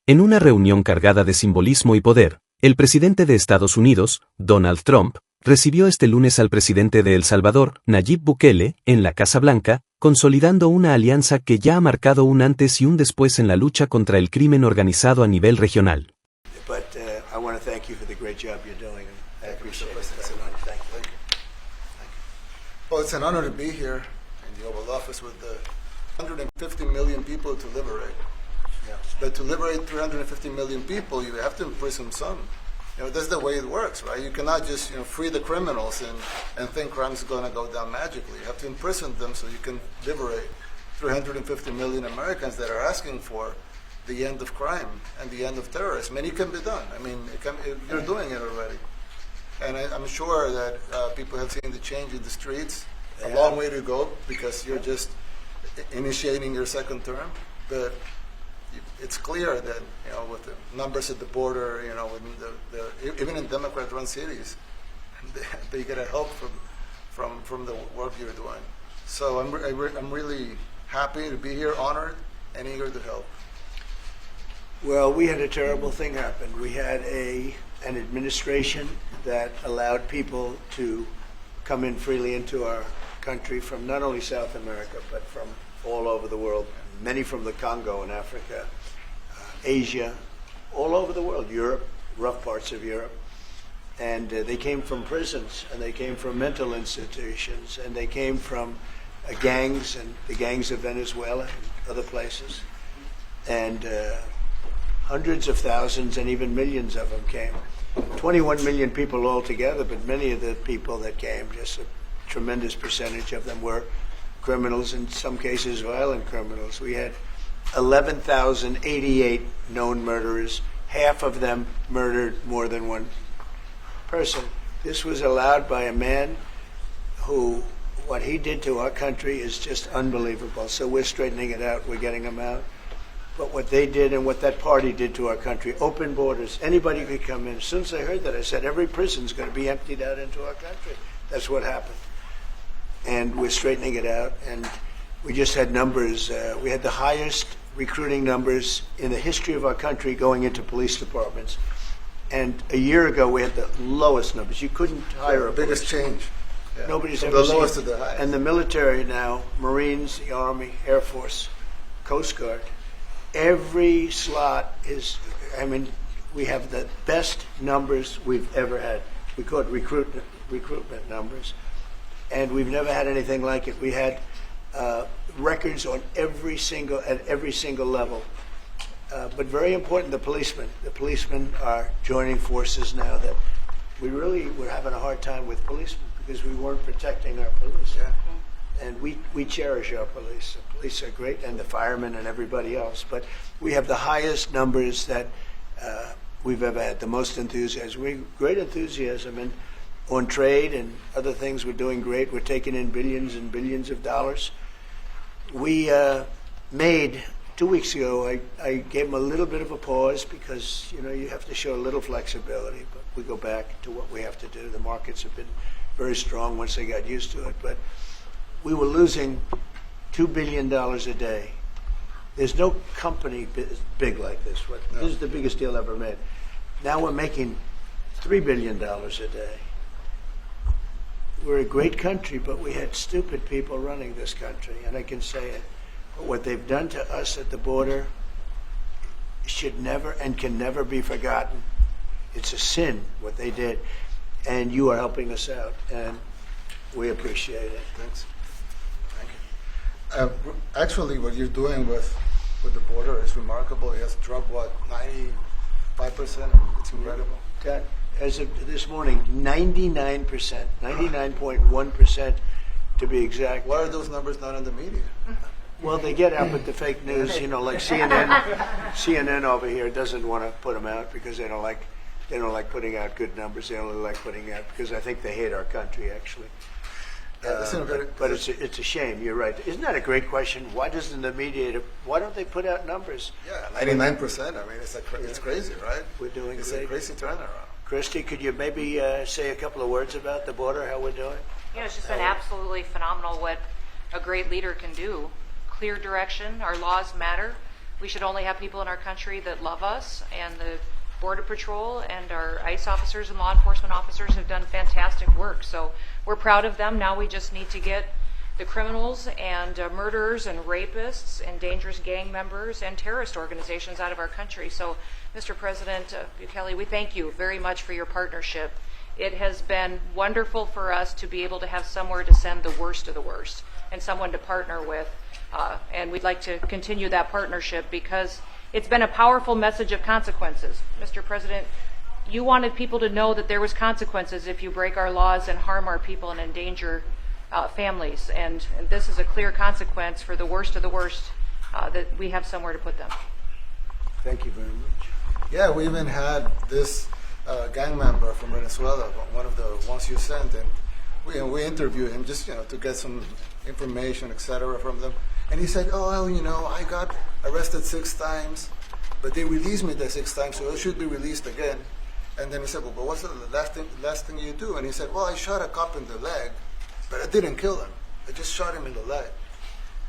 En una reunión cargada de simbolismo y poder, el presidente de Estados Unidos, Donald Trump, recibió este lunes al presidente de El Salvador, Nayib Bukele, en la Casa Blanca, consolidando una alianza que ya ha marcado un antes y un después en la lucha contra el crimen organizado a nivel regional. I want to thank you for the great job you're doing. I appreciate it very much. Thank you. Well, it's an honor to be here in the Oval Office with the 150 million people to liberate. Yeah. But to liberate 350 million people, you have to imprison some. That's the way it works, right? You cannot just free the criminals and think crime is going to go down magically. You have to imprison them so you can liberate 350 million Americans that are asking for the end of crime and the end of terrorism. And it can be done. I mean, you're doing it already. And I'm sure that people have seen the change in the streets. A long way to go because you're just initiating your second term. But it's clear that with the numbers at the border, with even in Democrat-run cities, they get a help from the work you're doing. So I'm really happy to be here, honored, and eager to help. Well, we had a terrible thing happen. We had an administration that allowed people to come in freely into our country from not only South America, but from all over the world, many from the Congo in Africa, Asia, all over the world, Europe, rough parts of Europe. And they came from prisons, and they came from mental institutions, and they came from gangs, and the gangs of Venezuela and other places. And hundreds of thousands and even millions of them came. 21 million people altogether, but many of the people that came, just a tremendous percentage of them were criminals, in some cases violent criminals. We had 11,088 known murderers. Half of them murdered more than one person. This was allowed by a man who, what he did to our country is just unbelievable. So we're straightening it out. We're getting them out. But what they did and what that party did to our country, open borders, anybody could come in. As soon as I heard that, I said, every prison's going to be emptied out into our country. That's what happened. And we're straightening it out. And we just had numbers. We had the highest recruiting numbers in the history of our country going into police departments. And a year ago, we had the lowest numbers. You couldn't hire a biggest change. Yeah. Nobody's From ever the seen lowest to the highest. And the military now, Marines, the Army, Air Force, Coast Guard, every slot is, we have the best numbers we've ever had. We call it recruitment numbers. And we've never had anything like it. We had records on at every single level. But very important, the policemen. The policemen are joining forces now that we really were having a hard time with policemen because we weren't protecting our police. Yeah. And we cherish our police. The police are great, and the firemen and everybody else. But we have the highest numbers that we've ever had, the most enthusiasm. Great enthusiasm. And on trade and other things, we're doing great. We're taking in billions and billions of dollars. We made, 2 weeks ago, I gave them a little bit of a pause because, you have to show a little flexibility. But we go back to what we have to do. The markets have been very strong once they got used to it. But we were losing $2 billion a day. There's no company big like this. This is the biggest deal ever made. Now we're making $3 billion a day. We're a great country, but we had stupid people running this country, and I can say it. But what they've done to us at the border should never and can never be forgotten. It's a sin, what they did, and you are helping us out, and we appreciate it. Thanks. Actually, what you're doing with the border is remarkable. It has dropped, 95%? It's incredible. As of this morning, 99%, 99.1% to be exact. Why are those numbers not in the media? Well, they get out with the fake news, like CNN over here doesn't want to put them out because they don't like putting out good numbers. They only like putting out because I think they hate our country, actually. But it's a shame. You're right. Isn't that a great question? Why doesn't the media? Why don't they put out numbers? Yeah, 99%. It's crazy, right? We're doing it's great. A crazy turnaround. Christy, could you maybe say a couple of words about the border? How we're doing? It's just been absolutely phenomenal what a great leader can do. Clear direction. Our laws matter. We should only have people in our country that love us, and the Border Patrol and our ICE officers and law enforcement officers have done fantastic work. So we're proud of them. Now we just need to get the criminals and murderers and rapists and dangerous gang members and terrorist organizations out of our country. So, Mr. President Bukele, we thank you very much for your partnership. It has been wonderful for us to be able to have somewhere to send the worst of the worst and someone to partner with. And we'd like to continue that partnership because it's been a powerful message of consequences. Mr. President, you wanted people to know that there was consequences if you break our laws and harm our people and endanger families. And this is a clear consequence for the worst of the worst, that we have somewhere to put them. Thank you very much. Yeah, we even had this gang member from Venezuela, one of the ones you sent, and we interviewed him just to get some information, etc., from them. And he said, "Oh, well, I got arrested 6 times, but they released me the 6th time, so it should be released again." And then he said, "Well, but what's the last thing you do?" And he said, "Well, I shot a cop in the leg, but I didn't kill him. I just shot him in the leg."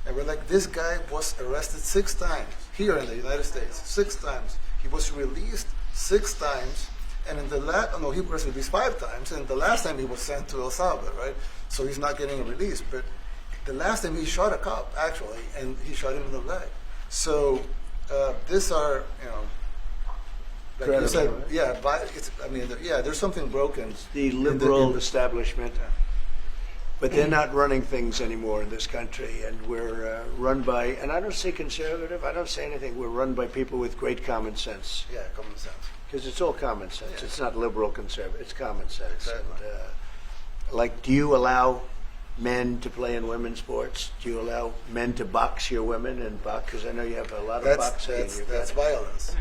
And we're like, this guy was arrested 6 times here in the United States, 6 times. He was released 6 times, and in the he was released 5 times, and the last time he was sent to El Salvador, right? So he's not getting released. But the last time he shot a cop, actually, and he shot him in the leg. So these are, like you said, right? yeah, there's something broken. The liberal establishment, but they're not running things anymore in this country, and we're run by, and I don't say conservative, I don't say anything, we're run by people with great common sense. Yeah, common sense. Because it's all common sense. Yeah. It's not liberal conservative, it's common sense. Exactly. And, do you allow men to play in women's sports? Do you allow men to box your women and box? Because I know you have a lot of boxing. That's violence.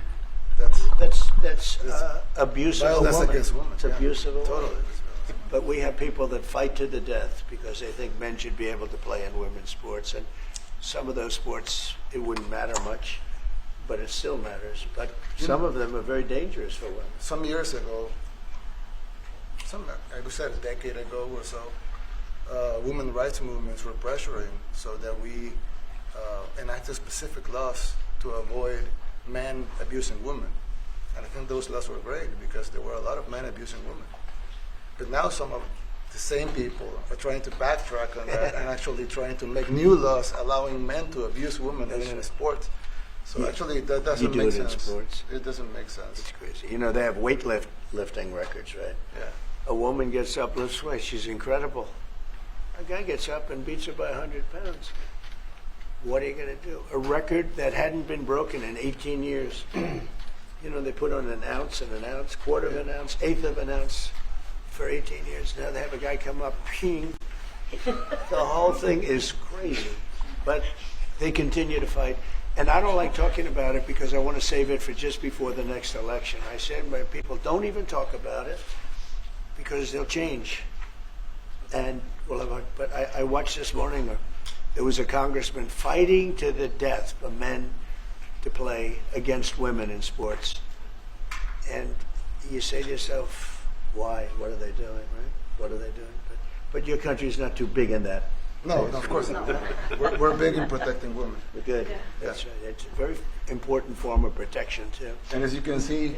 That's abuse of a violence woman. against women. It's Yeah, abuse of a totally. woman. But we have people that fight to the death because they think men should be able to play in women's sports. And some of those sports, it wouldn't matter much, but it still matters. But some of them are very dangerous for women. Some years ago, I would say a decade ago or so, women rights movements were pressuring so that we enacted specific laws to avoid men abusing women. And I think those laws were great because there were a lot of men abusing women. But now some of the same people are trying to backtrack on that and actually trying to make new laws allowing men to abuse women in sports. So actually that doesn't make sense. In sports. It doesn't make sense. It's crazy. They have weightlifting records, right? Yeah. A woman gets up, lifts weights, she's incredible. A guy gets up and beats her by 100 pounds. What are you going to do? A record that hadn't been broken in 18 years. They put on an ounce and an ounce, quarter of an ounce, eighth of an ounce for 18 years. Now they have a guy come up, ping. The whole thing is crazy. But they continue to fight. And I don't like talking about it because I want to save it for just before the next election. I said to my people, don't even talk about it because they'll change. And but I watched this morning, there was a congressman fighting to the death for men to play against women in sports. And you say to yourself, why? What are they doing, right? What are they doing? But your country's not too big in that. No, of course not. We're big in protecting women. We're good. Yeah. That's right. It's a very important form of protection, too. And as you can see,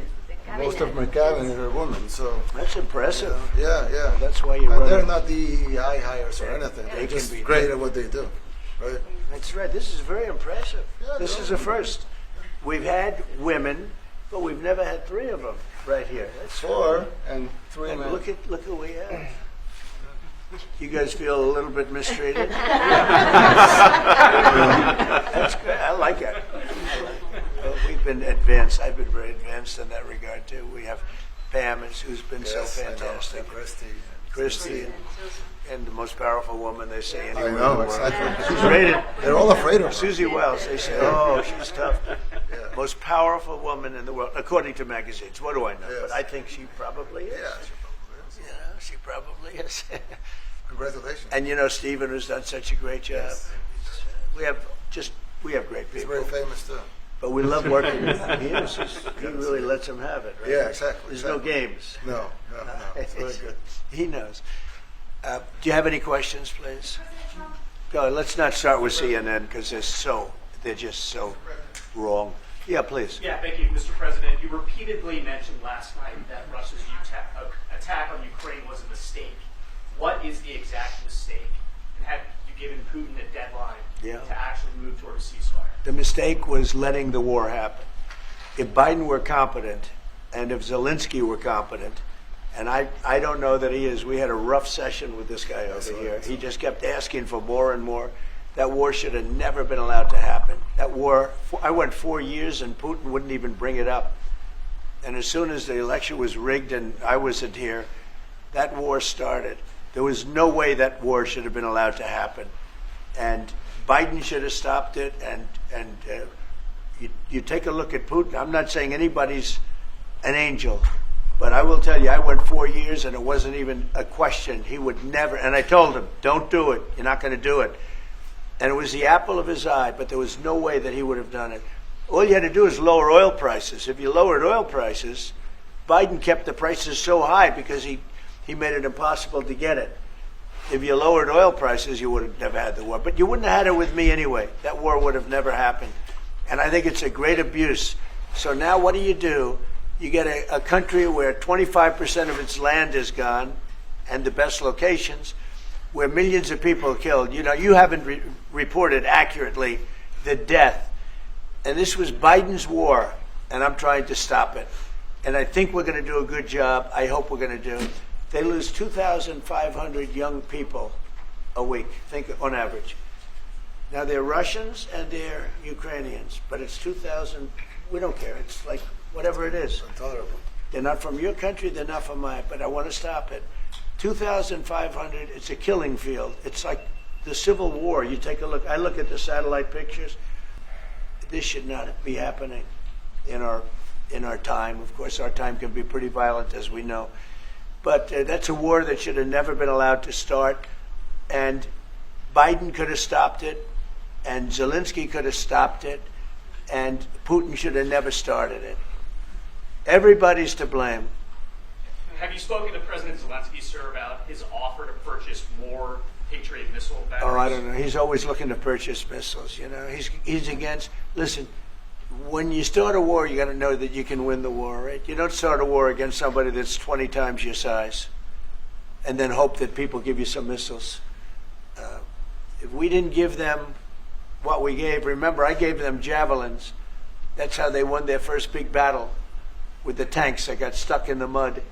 most of my cabinet are women, so... That's impressive. Yeah. That's why you're and running. they're not DEI hires or anything. They're can just be great at what they do, right? That's right. This is very impressive. Yeah, This is a first. We've had women, but we've never had 3 of them right here. That's 4 and 3 And men. look what we have. You guys feel a little bit mistreated? That's good. I like it. Well, we've been advanced. I've been very advanced in that regard too. We have Pam, who's been so fantastic. Christy, and the most powerful woman they say I anywhere in the know, world. exactly. She's rated. They're all afraid of her. Susie Wells. They say, oh, she's tough. Most powerful woman in the world, according to magazines. What do I know? Yes. But I think she probably is. Yeah. She probably is. Congratulations. And Stephen, who's done such a great job. Yes. We have great He's people. very famous too. But we love working with him. He really lets them have it, right? Yeah, exactly. There's no games. No. It's very good. He knows. Do you have any questions, please? Go. Let's not start with CNN because they're just so wrong. Yeah, please. Yeah, thank you, Mr. President. You repeatedly mentioned last night that Russia's attack on Ukraine was a mistake. What is the exact mistake? And have you given Putin a deadline to actually move toward a ceasefire? The mistake was letting the war happen. If Biden were competent, and if Zelensky were competent, and I don't know that he is. We had a rough session with this guy over here. He just kept asking for more and more. That war should have never been allowed to happen. That war, I went 4 years and Putin wouldn't even bring it up. And as soon as the election was rigged and I wasn't here, that war started. There was no way that war should have been allowed to happen. And Biden should have stopped it. And you take a look at Putin. I'm not saying anybody's an angel. But I will tell you, I went 4 years and it wasn't even a question. He would never, and I told him, don't do it. You're not going to do it. And it was the apple of his eye, but there was no way that he would have done it. All you had to do is lower oil prices. If you lowered oil prices, Biden kept the prices so high because he made it impossible to get it. If you lowered oil prices, you would have never had the war. But you wouldn't have had it with me anyway. That war would have never happened. And I think it's a great abuse. So now what do? You get a country where 25% of its land is gone, and the best locations, where millions of people are killed. You know, you haven't reported accurately the death. And this was Biden's war, and I'm trying to stop it. And I think we're going to do a good job. I hope we're going to do. They lose 2,500 young people a week, think on average. Now, they're Russians and they're Ukrainians, but it's 2,000. We don't care. It's like whatever it is. Intolerable. They're not from your country, they're not from mine, but I want to stop it. 2,500, it's a killing field. It's like the Civil War. You take a look, I look at the satellite pictures. This should not be happening in our time. Of course, our time can be pretty violent, as we know. But that's a war that should have never been allowed to start. And Biden could have stopped it, and Zelensky could have stopped it, and Putin should have never started it. Everybody's to blame. Have you spoken to President Zelensky, sir, about his offer to purchase more Patriot missile batteries? Oh, I don't know. He's always looking to purchase missiles. You know, he's against. Listen, when you start a war, you got to know that you can win the war, right? You don't start a war against somebody that's 20 times your size, and then hope that people give you some missiles. If we didn't give them what we gave, remember, I gave them javelins. That's how they won their first big battle with the tanks that got stuck in the mud,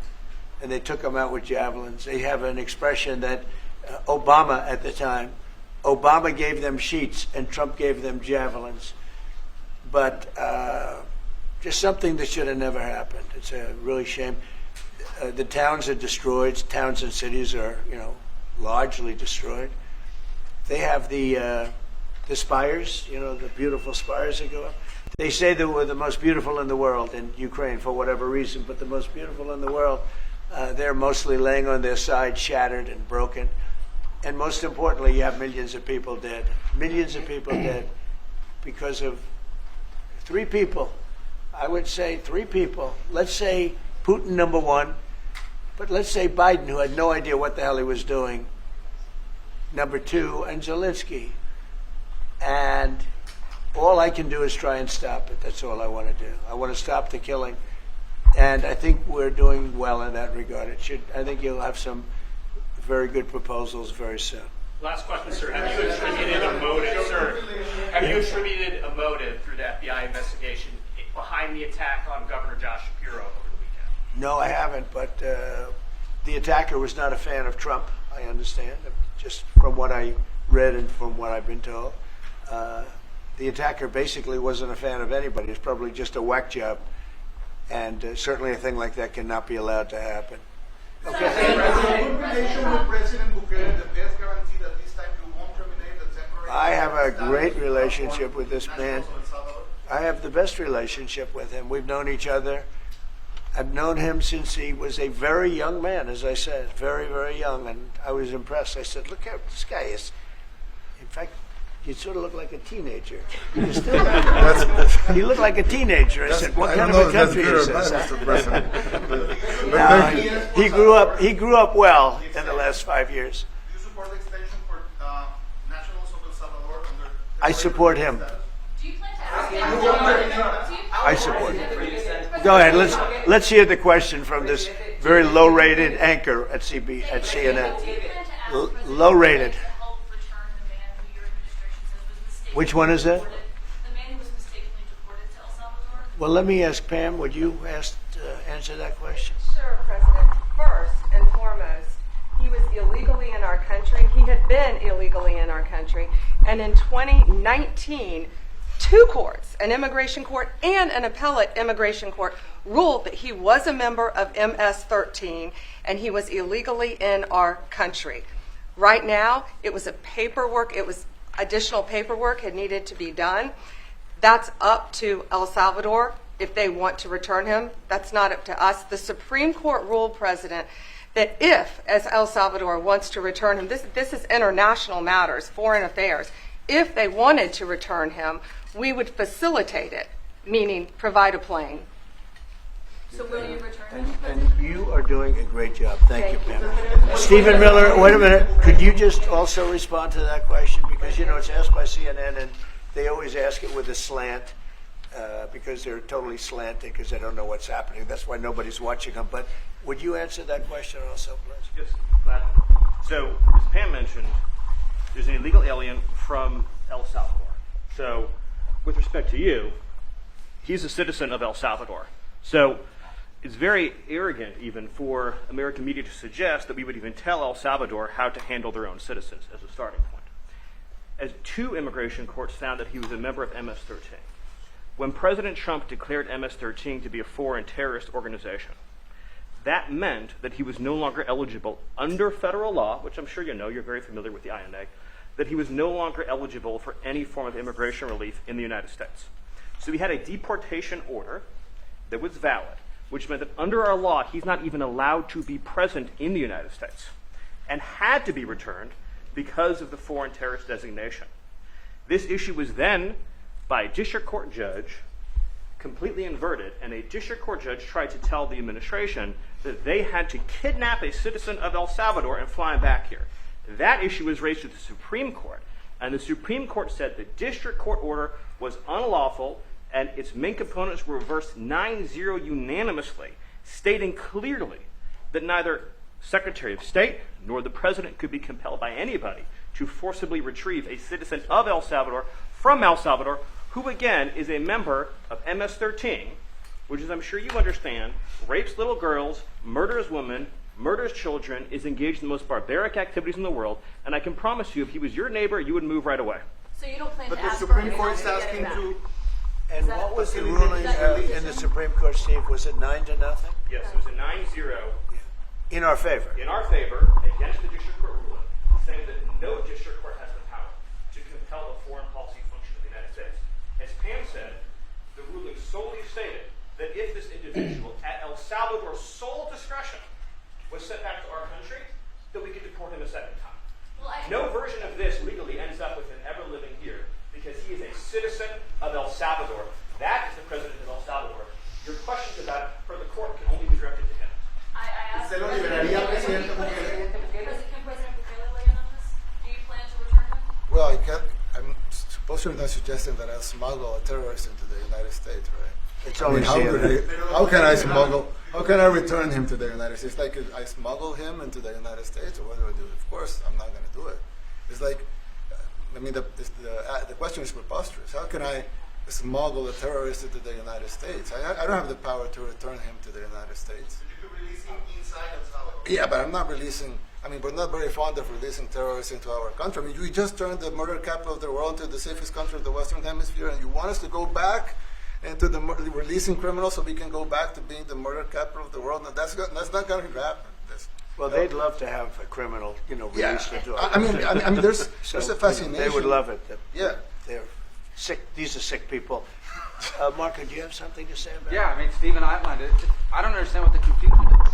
and they took them out with javelins. They have an expression that Obama at the time, Obama gave them sheets and Trump gave them javelins. But just something that should have never happened. It's a really shame. The towns are destroyed. Towns and cities are, largely destroyed. They have the spires, the beautiful spires that go up. They say they were the most beautiful in the world in Ukraine for whatever reason, but the most beautiful in the world, they're mostly laying on their side, shattered and broken. And most importantly, you have millions of people dead. Millions of people dead because of 3 people. I would say 3 people. Let's say Putin, number 1, but let's say Biden, who had no idea what the hell he was doing, number 2, and Zelensky. And all I can do is try and stop it. That's all I want to do. I want to stop the killing. And I think we're doing well in that regard. I think you'll have some very good proposals very soon. Last question, sir. Have you attributed a motive, sir? Have you attributed a motive through the FBI investigation behind the attack on Governor Josh Shapiro over the weekend? No, I haven't. But the attacker was not a fan of Trump, I understand, just from what I read and from what I've been told. The attacker basically wasn't a fan of anybody. It's probably just a whack job. And certainly a thing like that cannot be allowed to happen. Okay. In relation with President Bukele, the best guarantee that this time you won't terminate the temporary... I have a great relationship with this man. I have the best relationship with him. We've known each other. I've known him since he was a very young man, as I said, very, very young. And I was impressed. I said, look how this guy is. In fact, you sort of look like a teenager. You still you look like a teenager. I said, what kind of a country is this? He grew up well in the last 5 years. Do you support the extension for nationals of El Salvador under... I support him. Do I support it. Go ahead. Let's hear the question from this very low-rated anchor at CNN. Low-rated. Which one is that? The man who was mistakenly deported to El Salvador. Well, let me ask Pam. Would you answer that question? Sure, President. First and foremost, he was illegally in our country. He had been illegally in our country. And in 2019, two courts, an immigration court and an appellate immigration court, ruled that he was a member of MS-13 and he was illegally in our country. Right now, it was additional paperwork had needed to be done. That's up to El Salvador if they want to return him. That's not up to us. The Supreme Court ruled, President, that if, as El Salvador wants to return him, this is international matters, foreign affairs, if they wanted to return him, we would facilitate it, meaning provide a plane. So will you return him? And you are doing a great job. Thank you, Pam. Stephen Miller, wait a minute. Could you just also respond to that question? Because, it's asked by CNN, and they always ask it with a slant because they're totally slanted because they don't know what's happening. That's why nobody's watching them. But would you answer that question also, please? Yes, gladly. So, as Pam mentioned, there's an illegal alien from El Salvador. So, with respect to you, he's a citizen of El Salvador. So, it's very arrogant even for American media to suggest that we would even tell El Salvador how to handle their own citizens as a starting point. As two immigration courts found that he was a member of MS-13. When President Trump declared MS-13 to be a foreign terrorist organization, that meant that he was no longer eligible under federal law, which I'm sure you know, you're very familiar with the INA, that he was no longer eligible for any form of immigration relief in the United States. So he had a deportation order that was valid, which meant that under our law, he's not even allowed to be present in the United States and had to be returned because of the foreign terrorist designation. This issue was then, by a district court judge, completely inverted, and a district court judge tried to tell the administration that they had to kidnap a citizen of El Salvador and fly him back here. That issue was raised to the Supreme Court, and the Supreme Court said the district court order was unlawful and its main components were reversed 9-0 unanimously, stating clearly that neither Secretary of State nor the President could be compelled by anybody to forcibly retrieve a citizen of El Salvador from El Salvador, who again is a member of MS-13, which, as I'm sure you understand, rapes little girls, murders women, murders children, is engaged in the most barbaric activities in the world, and I can promise you if he was your neighbor, you would move right away. So you don't plan But to the ask Supreme for Court is to get asking him back? to. And what was the ruling in the Supreme Court, Steve? Was it 9-0? Yes, it was a 9-0 In our favor. in our favor against the district court ruling, saying that no district court has the power to compel the foreign policy function of the United States. As Pam said, the ruling solely stated that if this individual, at El Salvador's sole discretion, was sent back to our country, that we could deport him a second time. Well, No version of this legally ends up with him ever living here because he is a citizen of El Salvador. That is the president of El Salvador. Your questions about it for the court can only be directed to him. I asked ¿Usted lo liberaría, Presidente Bukele? Can President Bukele weigh in on this? Do you plan to return him? Well, I'm supposed to be not suggesting that I'll smuggle a terrorist into the United States, right? It's I mean, always how can I smuggle? How can I return him to the United States? Like I smuggle him into the United States, or what do I do? Of course, I'm not going to do it. It's like, the question is preposterous. How can I smuggle a terrorist into the United States? I don't have the power to return him to the United States. But you could release him inside El Salvador. Yeah, but I'm not releasing. We're not very fond of releasing terrorists into our country. We just turned the murder capital of the world into the safest country of the Western Hemisphere, and you want us to go back into the releasing criminals so we can go back to being the murder capital of the world? No, that's not going to happen. Well, they'd love to have a criminal, released into our I mean, there's a fascination. They would love it. Yeah. They're sick. These are sick people. Marco, do you have something to say about it? Yeah, Stephen outlined it. I don't understand what the confusion is.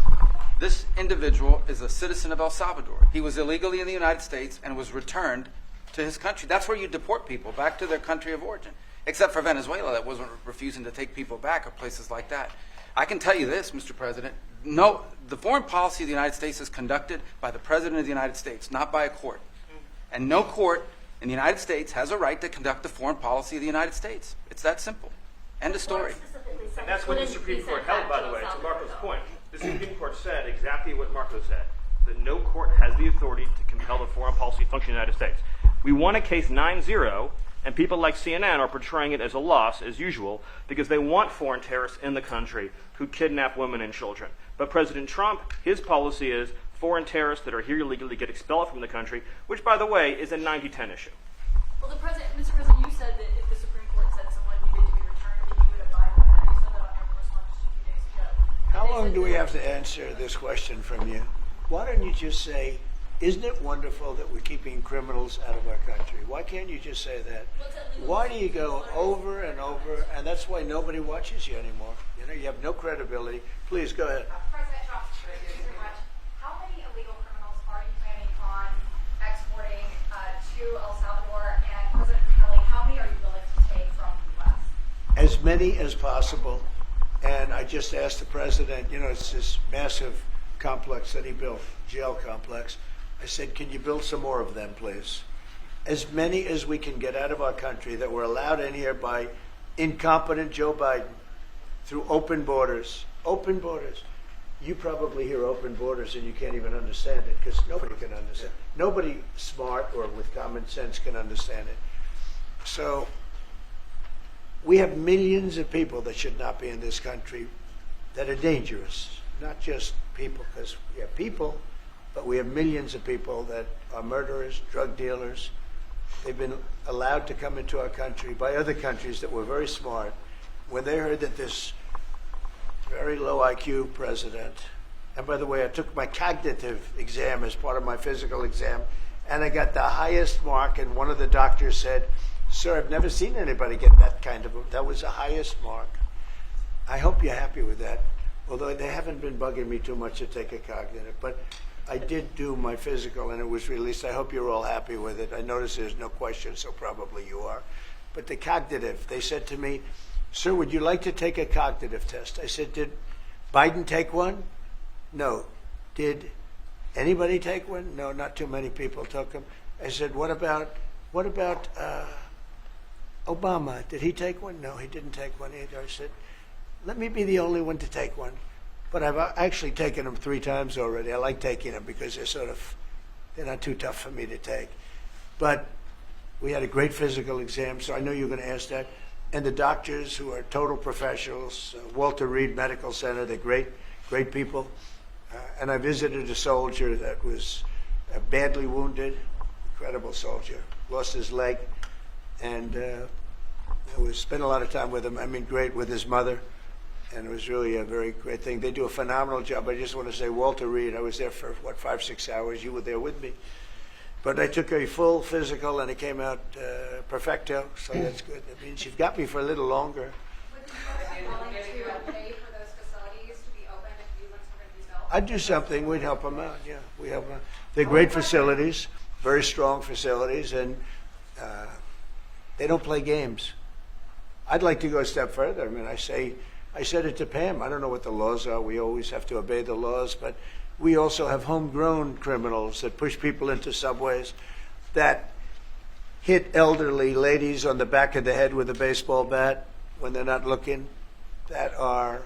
This individual is a citizen of El Salvador. He was illegally in the United States and was returned to his country. That's where you deport people, back to their country of origin. Except for Venezuela, that wasn't refusing to take people back, or places like that. I can tell you this, Mr. President. No, the foreign policy of the United States is conducted by the President of the United States, not by a court. And no court And the United States has a right to conduct the foreign policy of the United States. It's that simple. End of story. And that's what the Supreme Court held, by the way, to Marco's point. The Supreme Court said exactly what Marco said, that no court has the authority to compel the foreign policy function of the United States. We won a case 9-0, and people like CNN are portraying it as a loss, as usual, because they want foreign terrorists in the country who kidnap women and children. But President Trump, his policy is foreign terrorists that are here illegally get expelled from the country, which, by the way, is a 90-10 issue. Well, Mr. President, you said that if the Supreme Court said someone needed to be returned, that you would abide by that. You said that on your correspondence just a few days ago. How long do we have to answer this question from you? Why don't you just say, isn't it wonderful that we're keeping criminals out of our country? Why can't you just say that? Why do you go over and over, and that's why nobody watches you anymore? You know, you have no credibility. Please, go ahead. President Trump, thank you very much. How many illegal criminals are you planning on exporting to El Salvador? And President Bukele, how many are you willing to take from the U.S.? As many as possible. And I just asked the president, you know, it's this massive complex that he built, jail complex. I said, can you build some more of them, please? As many as we can get out of our country that were allowed in here by incompetent Joe Biden through open borders. Open borders. You probably hear open borders and you can't even understand it because nobody can understand. Nobody smart or with common sense can understand it. So we have millions of people that should not be in this country that are dangerous, not just people, because we have people, but we have millions of people that are murderers, drug dealers. They've been allowed to come into our country by other countries that were very smart. When they heard that this very low IQ president, and by the way, I took my cognitive exam as part of my physical exam, and I got the highest mark, and one of the doctors said, sir, I've never seen anybody get that kind of, that was the highest mark. I hope you're happy with that, although they haven't been bugging me too much to take a cognitive, but I did do my physical and it was released. I hope you're all happy with it. I notice there's no question, so probably you are. But the cognitive, they said to me, sir, would you like to take a cognitive test? I said, did Biden take one? No. Did anybody take one? No, not too many people took them. I said, what about Obama? Did he take one? No, he didn't take one either. I said, let me be the only one to take one. But I've actually taken them 3 times already. I like taking them because they're not too tough for me to take. But we had a great physical exam, so I know you're going to ask that. And the doctors who are total professionals, Walter Reed Medical Center, they're great people. And I visited a soldier that was badly wounded, incredible soldier, lost his leg. And I spent a lot of time with him. I mean, great with his mother. And it was really a very great thing. They do a phenomenal job. I just want to say, Walter Reed, I was there for, 5-6 hours. You were there with me. But I took a full physical, and it came out perfecto, so that's good. That means you've got me for a little longer. Would you be willing to pay for those facilities to be open if you were to be built? I'd do something. We'd help them out, yeah. We help them out. They're great facilities, very strong facilities, and they don't play games. I'd like to go a step further. I mean, I said it to Pam. I don't know what the laws are. We always have to obey the laws, but we also have homegrown criminals that push people into subways, that hit elderly ladies on the back of the head with a baseball bat when they're not looking, that are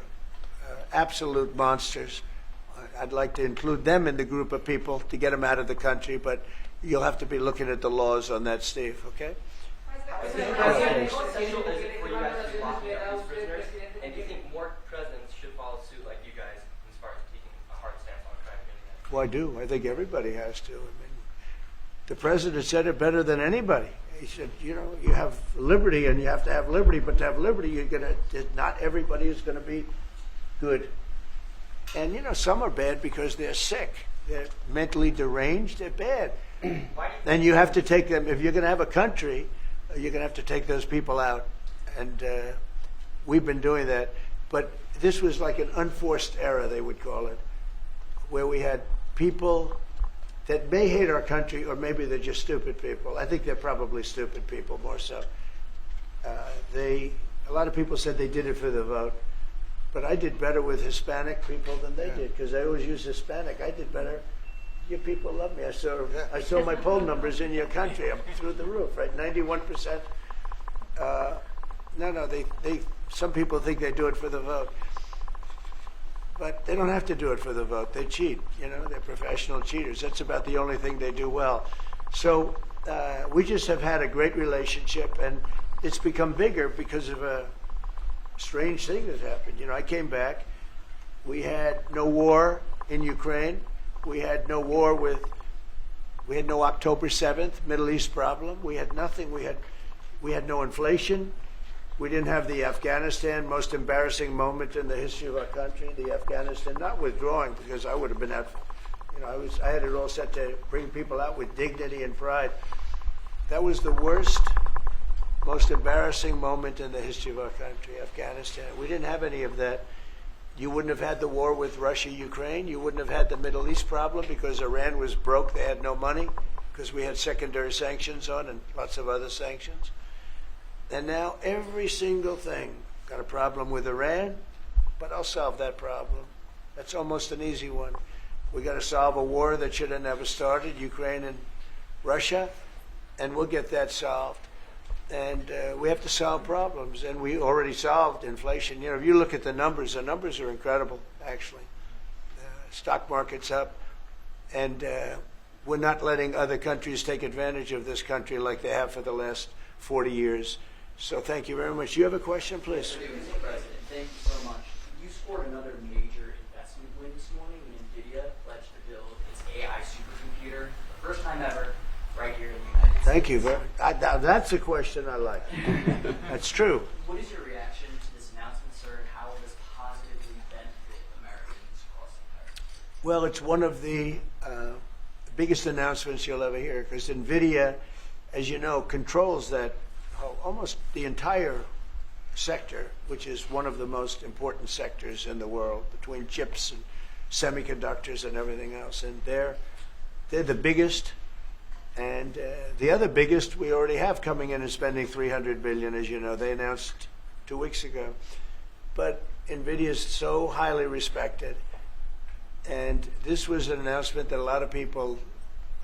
absolute monsters. I'd like to include them in the group of people to get them out of the country, but you'll have to be looking at the laws on that, Steve, okay? And do you think more presidents should follow suit like you guys as far as taking a hard stance on crime? Well, I do. I think everybody has to. I mean, the president said it better than anybody. He said, you know, you have liberty and you have to have liberty, but to have liberty, not everybody is going to be good. And, you know, some are bad because they're sick. They're mentally deranged. They're bad. And you have to take them. If you're going to have a country, you're going to have to take those people out. And we've been doing that. But this was like an unforced error, they would call it, where we had people that may hate our country, or maybe they're just stupid people. I think they're probably stupid people more so. A lot of people said they did it for the vote. But I did better with Hispanic people than they did, because they always use Hispanic. I did better Your people love me. I saw my poll numbers in your country. I'm through the roof, right? 91%. No, some people think they do it for the vote. But they don't have to do it for the vote. They cheat. They're professional cheaters. That's about the only thing they do well. So we just have had a great relationship, and it's become bigger because of a strange thing that happened. I came back. We had no war in Ukraine. We had no war we had no October 7th Middle East problem. We had nothing. We had no inflation. We didn't have the Afghanistan, most embarrassing moment in the history of our country, the Afghanistan, not withdrawing, because I would have been out, I had it all set to bring people out with dignity and pride. That was the worst, most embarrassing moment in the history of our country, Afghanistan. We didn't have any of that. You wouldn't have had the war with Russia, Ukraine. You wouldn't have had the Middle East problem because Iran was broke. They had no money because we had secondary sanctions on and lots of other sanctions. And now every single thing, got a problem with Iran, but I'll solve that problem. That's almost an easy one. We got to solve a war that should have never started, Ukraine and Russia, and we'll get that solved. And we have to solve problems, and we already solved inflation. If you look at the numbers are incredible, actually. Stock market's up, and we're not letting other countries take advantage of this country like they have for the last 40 years. So thank you very much. You have a question, please? Mr. President, thank you so much. You scored another major investment win this morning when Nvidia pledged to build its AI supercomputer, the first time ever, right here in the United States. Thank you. That's a question I like. That's true. What is your reaction to this announcement, sir, and how will this positively benefit Americans across the entire country? Well, it's one of the biggest announcements you'll ever hear, because Nvidia, as you know, controls that almost the entire sector, which is one of the most important sectors in the world, between chips and semiconductors and everything else. And they're the biggest. And the other biggest we already have coming in and spending $300 billion, as you know. They announced 2 weeks ago. But Nvidia is so highly respected. And this was an announcement that a lot of people,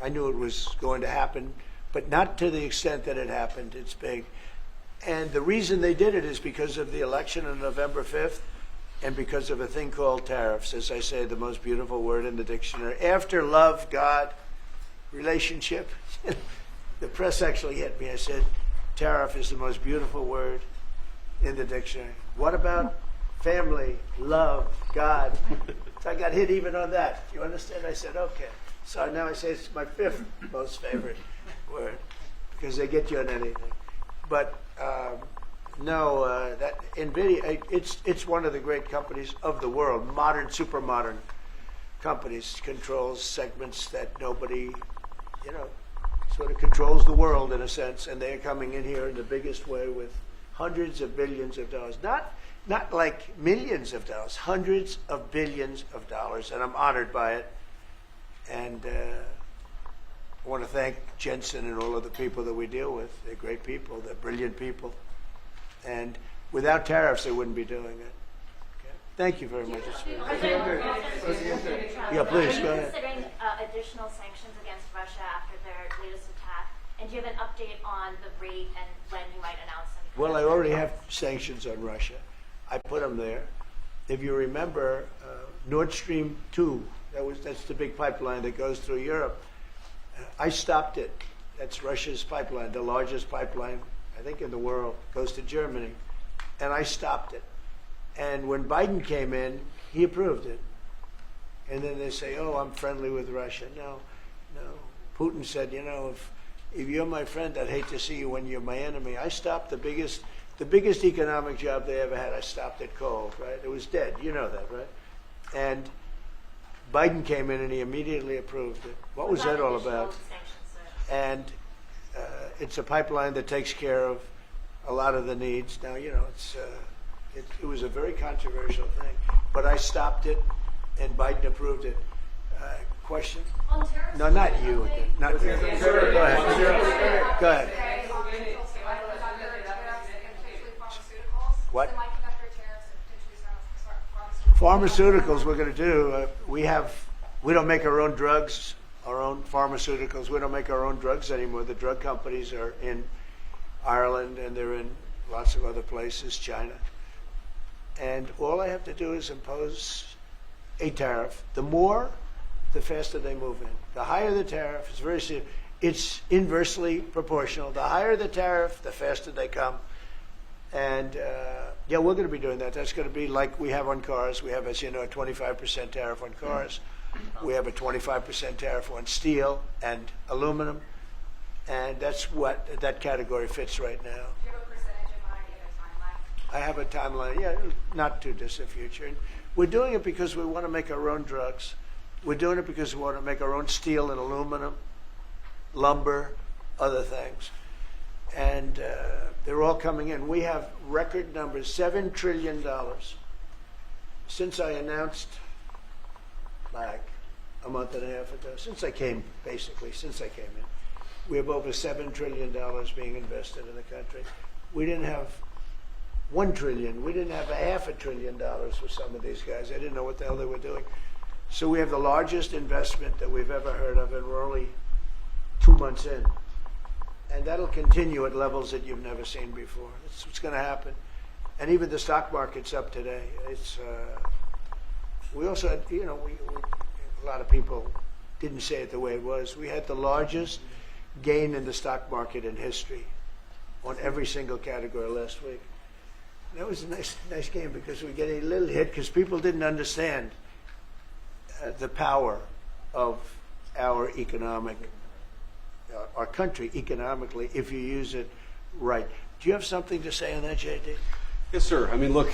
I knew it was going to happen, but not to the extent that it happened. It's big. And the reason they did it is because of the election on November 5th and because of a thing called tariffs. As I say, the most beautiful word in the dictionary. After love, God, relationship. The press actually hit me. I said, tariff is the most beautiful word in the dictionary. What about family, love, God? So I got hit even on that. You understand? I said, okay. So now I say it's my 5th most favorite word, because they get you on anything. But that Nvidia, it's one of the great companies of the world, modern, super modern companies, controls segments that nobody, sort of controls the world in a sense, and they're coming in here in the biggest way with hundreds of billions of dollars. Not like millions of dollars, hundreds of billions of dollars, and I'm honored by it. And I want to thank Jensen and all of the people that we deal with. They're great people. They're brilliant people. And without tariffs, they wouldn't be doing it. Okay? Thank you very much. Yeah, please, go ahead. Considering additional sanctions against Russia after their latest attack, and do you have an update on the rate and when you might announce them? Well, I already have sanctions on Russia. I put them there. If you remember, Nord Stream 2, that's the big pipeline that goes through Europe. I stopped it. That's Russia's pipeline, the largest pipeline, I think, in the world. Goes to Germany. And I stopped it. And when Biden came in, he approved it. And then they say, oh, I'm friendly with Russia. No. Putin said, if you're my friend, I'd hate to see you when you're my enemy. I stopped the biggest economic job they ever had. I stopped it cold, right? It was dead. You know that, right? And Biden came in and he immediately approved it. What was that all about? And it's a pipeline that takes care of a lot of the needs. Now, it was a very controversial thing, but I stopped it and Biden approved it. Question? No, not you. Not you. Go ahead. Go ahead. What? Pharmaceuticals we're going to do. We don't make our own drugs our own pharmaceuticals. We don't make our own drugs anymore. The drug companies are in Ireland and they're in lots of other places, China. And all I have to do is impose a tariff. The more, the faster they move in. The higher the tariff, it's very serious. It's inversely proportional. The higher the tariff, the faster they come. And yeah, we're going to be doing that. That's going to be like we have on cars. We have, as you know, a 25% tariff on cars. We have a 25% tariff on steel and aluminum. And that's what that category fits right now. Do you have a percentage in mind? Do you have a timeline? I have a timeline, yeah, not too distant future. And we're doing it because we want to make our own drugs. We're doing it because we want to make our own steel and aluminum, lumber, other things. And they're all coming in. We have record numbers, $7 trillion. Since I announced, like a month and a half ago, since I came in, we have over $7 trillion being invested in the country. We didn't have $1 trillion. We didn't have $500 billion for some of these guys. I didn't know what the hell they were doing. So we have the largest investment that we've ever heard of, and we're only 2 months in. And that'll continue at levels that you've never seen before. It's what's going to happen. And even the stock market's up today. It's we also had, you know, a lot of people didn't say it the way it was. We had the largest gain in the stock market in history on every single category last week. That was a nice game because we get a little hit because people didn't understand the power of our country economically if you use it right. Do you have something to say on that, JD? Yes, sir. I mean, look,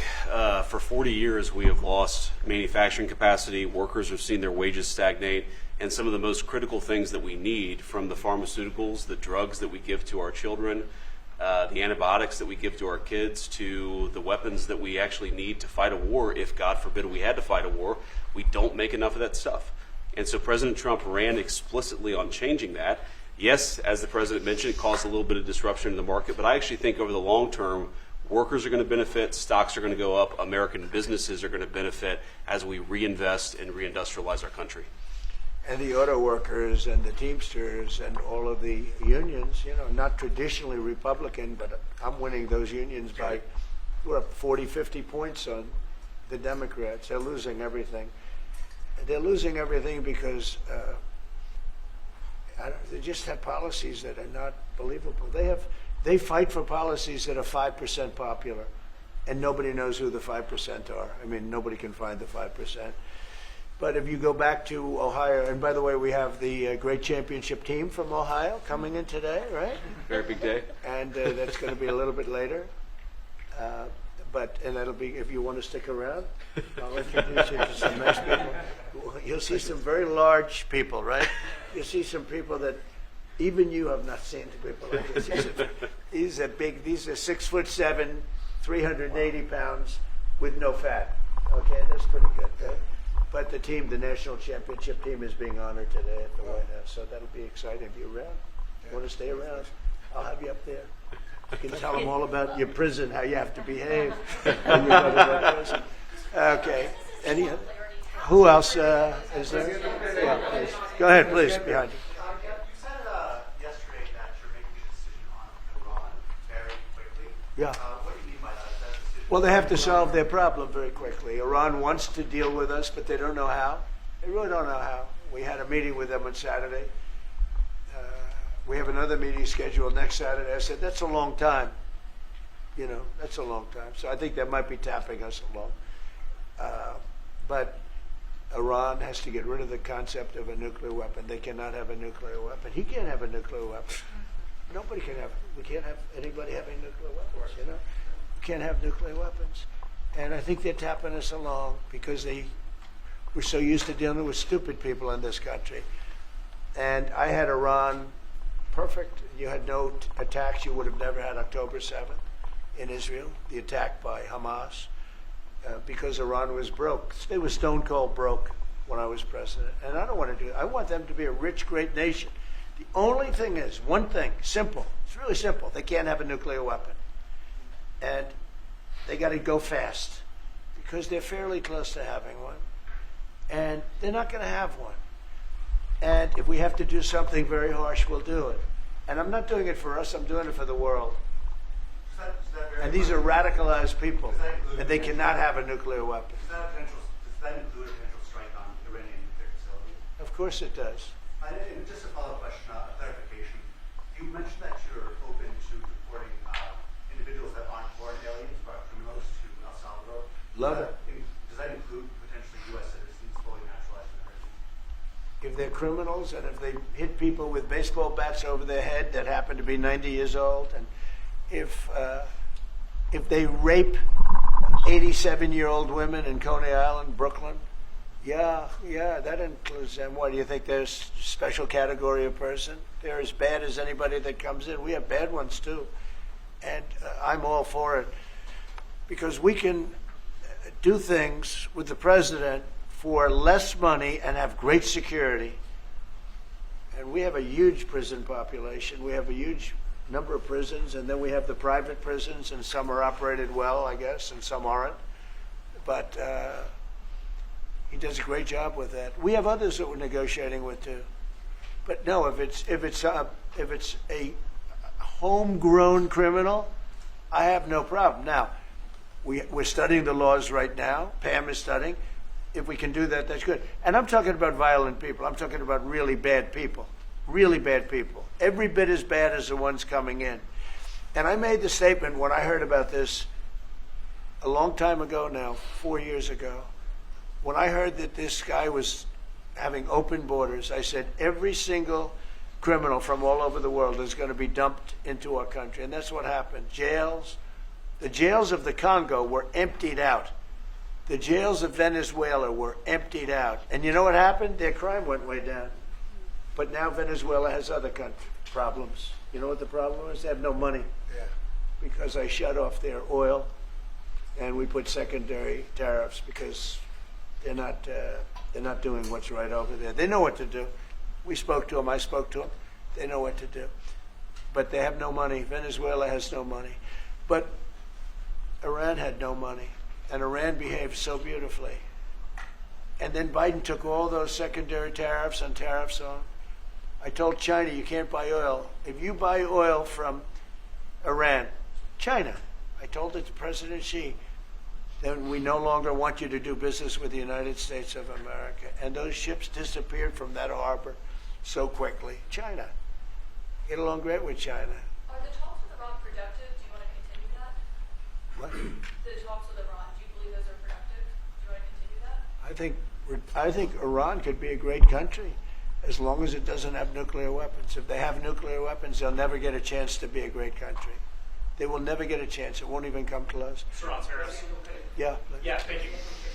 for 40 years we have lost manufacturing capacity. Workers have seen their wages stagnate, and some of the most critical things that we need, from the pharmaceuticals, the drugs that we give to our children, the antibiotics that we give to our kids, to the weapons that we actually need to fight a war, if God forbid we had to fight a war, we don't make enough of that stuff. And so President Trump ran explicitly on changing that. Yes, as the president mentioned, it caused a little bit of disruption in the market, but I actually think over the long term, workers are going to benefit, stocks are going to go up, American businesses are going to benefit as we reinvest and reindustrialize our country. And the auto workers and the Teamsters and all of the unions, you know, not traditionally Republican, but I'm winning those unions by, we're up 40, 50 points on the Democrats. They're losing everything. They're losing everything because they just have policies that are not believable. They fight for policies that are 5% popular, and nobody knows who the 5% are. I mean, nobody can find the 5%. But if you go back to Ohio, and by the way, we have the great championship team from Ohio coming in today, right? Very big day. And that's going to be a little bit later. And that'll be, if you want to stick around, I'll introduce you to some nice people. You'll see some very large people, right? You'll see some people that even you have not seen people like this. These are big, these are 6'7", 380 pounds with no fat. Okay, that's pretty good, right? But the team, the national championship team, is being honored today at the White House, so that'll be exciting. If you're around, you want to stay around, I'll have you up there. You can tell them all about your prison, how you have to behave when you go to that prison. Okay. Who else is there? Yeah, please. Go ahead, please, behind you. You said yesterday that you're making a decision on Iran very quickly. Yeah. What do you mean by that decision? Well, they have to solve their problem very quickly. Iran wants to deal with us, but they don't know how. They really don't know how. We had a meeting with them on Saturday. We have another meeting scheduled next Saturday. I said, that's a long time. You know, that's a long time. So I think that might be tapping us along. But Iran has to get rid of the concept of a nuclear weapon. They cannot have a nuclear weapon. He can't have a nuclear weapon. Nobody can have. We can't have anybody having nuclear weapons, you know. We can't have nuclear weapons. And I think they're tapping us along because we're so used to dealing with stupid people in this country. And I had Iran perfect. You had no attacks. You would have never had October 7th in Israel, the attack by Hamas, because Iran was broke. They were stone cold broke when I was president. And I don't want to do it. I want them to be a rich, great nation. The only thing is, one thing, simple. It's really simple. They can't have a nuclear weapon. And they got to go fast because they're fairly close to having one. And they're not going to have one. And if we have to do something very harsh, we'll do it. And I'm not doing it for us, I'm doing it for the world. And these are radicalized people, and they cannot have a nuclear weapon. Does that include a potential strike on Iranian nuclear facility? Of course it does. And just a follow-up question, a clarification. You mentioned that you're open to deporting individuals that aren't foreign aliens, but are criminals to El Salvador. Love it. Does that include potentially U.S. citizens fully naturalized Americans? If they're criminals and if they hit people with baseball bats over their head that happen to be 90 years old, and if they rape 87-year-old women in Coney Island, Brooklyn, yeah, that includes them. What, do you think they're a special category of person? They're as bad as anybody that comes in. We have bad ones too. And I'm all for it because we can do things with the president for less money and have great security. And we have a huge prison population. We have a huge number of prisons, and then we have the private prisons, and some are operated well, I guess, and some aren't. But he does a great job with that. We have others that we're negotiating with too. But no, if it's a homegrown criminal, I have no problem. Now, we're studying the laws right now. Pam is studying. If we can do that, that's good. And I'm talking about violent people. I'm talking about really bad people. Really bad people. Every bit as bad as the ones coming in. And I made the statement when I heard about this a long time ago now, 4 years ago. When I heard that this guy was having open borders, I said every single criminal from all over the world is going to be dumped into our country. And that's what happened. The jails of the Congo were emptied out. The jails of Venezuela were emptied out. And you know what happened? Their crime went way down. But now Venezuela has other problems. You know what the problem is? They have no money. Yeah. Because I shut off their oil, and we put secondary tariffs because they're not doing what's right over there. They know what to do. We spoke to them. I spoke to them. They know what to do. But they have no money. Venezuela has no money. But Iran had no money. And Iran behaved so beautifully. And then Biden took all those secondary tariffs and tariffs on. I told China, you can't buy oil. If you buy oil from Iran, China, I told it to President Xi, then we no longer want you to do business with the United States of America. And those ships disappeared from that harbor so quickly. China. Get along great with China. Are the talks with Iran productive? Do you want to continue that? What? The talks with Iran, do you believe those are productive? Do you want to continue that? I think Iran could be a great country as long as it doesn't have nuclear weapons. If they have nuclear weapons, they'll never get a chance to be a great country. They will never get a chance. It won't even come close. Sir, on tariffs. Yeah. Yeah, thank you.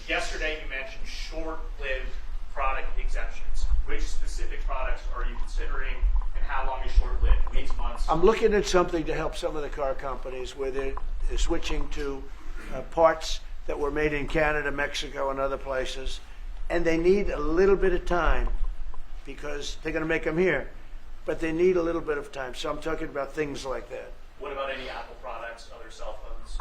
Yesterday you mentioned short-lived product exemptions. Which specific products are you considering, and how long is short-lived? Weeks, months? I'm looking at something to help some of the car companies where they're switching to parts that were made in Canada, Mexico, and other places, and they need a little bit of time because they're going to make them here, but they need a little bit of time. So I'm talking about things like that. What about any Apple products, other cell phones?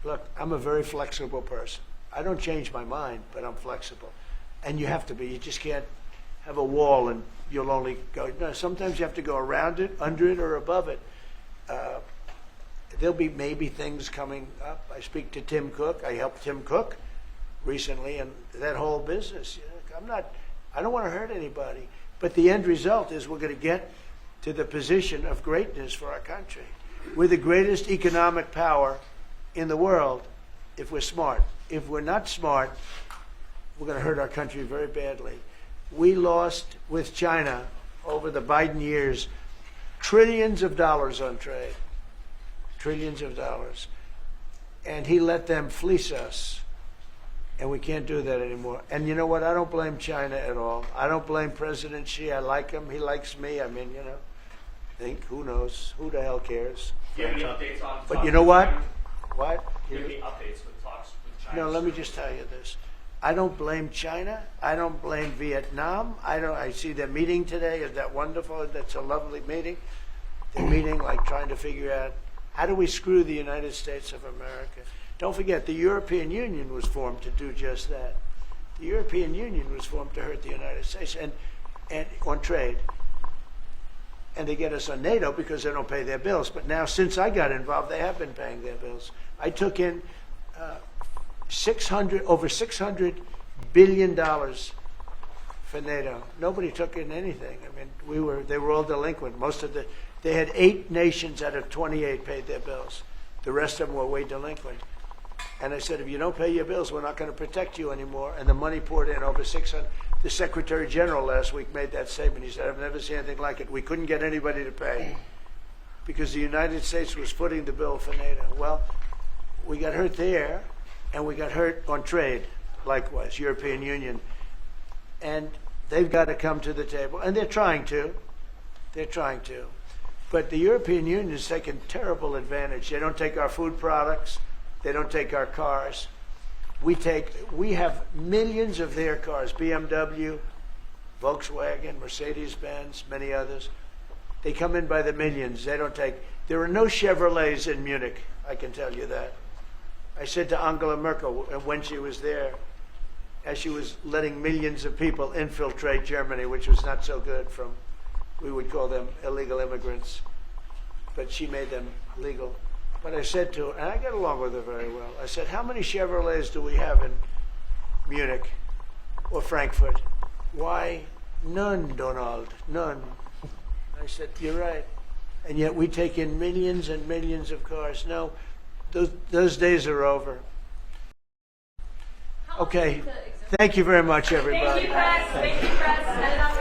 Look, I'm a very flexible person. I don't change my mind, but I'm flexible. And you have to be. You just can't have a wall and you'll only go. No, sometimes you have to go around it, under it, or above it. There'll be maybe things coming up. I speak to Tim Cook. I helped Tim Cook recently, and that whole business. You know, I don't want to hurt anybody, but the end result is we're going to get to the position of greatness for our country. We're the greatest economic power in the world if we're smart. If we're not smart, we're going to hurt our country very badly. We lost with China over the Biden years trillions of dollars on trade. Trillions of dollars. And he let them fleece us. And we can't do that anymore. And you know what? I don't blame China at all. I don't blame President Xi. I like him. He likes me. I mean, you know, who knows? Who the hell cares? Do you have any updates on? But you know what? What? Do you have any updates with talks with China? No, let me just tell you this. I don't blame China. I don't blame Vietnam. I see their meeting today. Is that wonderful? That's a lovely meeting. They're meeting, like trying to figure out how do we screw the United States of America. Don't forget, the European Union was formed to do just that. The European Union was formed to hurt the United States and on trade. And they get us on NATO because they don't pay their bills. But now, since I got involved, they have been paying their bills. I took in over $600 billion for NATO. Nobody took in anything. I mean, they were all delinquent. They had 8 nations out of 28 paid their bills. The rest of them were way delinquent. And I said, if you don't pay your bills, we're not going to protect you anymore. And the money poured in, over 600. The Secretary General last week made that statement. He said, I've never seen anything like it. We couldn't get anybody to pay because the United States was footing the bill for NATO. Well, we got hurt there, and we got hurt on trade, likewise, European Union. And they've got to come to the table. And they're trying to. They're trying to. But the European Union has taken terrible advantage. They don't take our food products. They don't take our cars. We have millions of their cars, BMW, Volkswagen, Mercedes-Benz, many others. They come in by the millions. They don't take, there are no Chevrolets in Munich, I can tell you that. I said to Angela Merkel when she was there, as she was letting millions of people infiltrate Germany, which was not so good from, we would call them illegal immigrants, but she made them legal. But I said to her, and I got along with her very well, I said, how many Chevrolets do we have in Munich or Frankfurt? Why, none, Donald, none. I said, you're right. And yet we take in millions and millions of cars. No, those days are over. Okay. Thank you very much, everybody. Thank you, press. Thank you, press.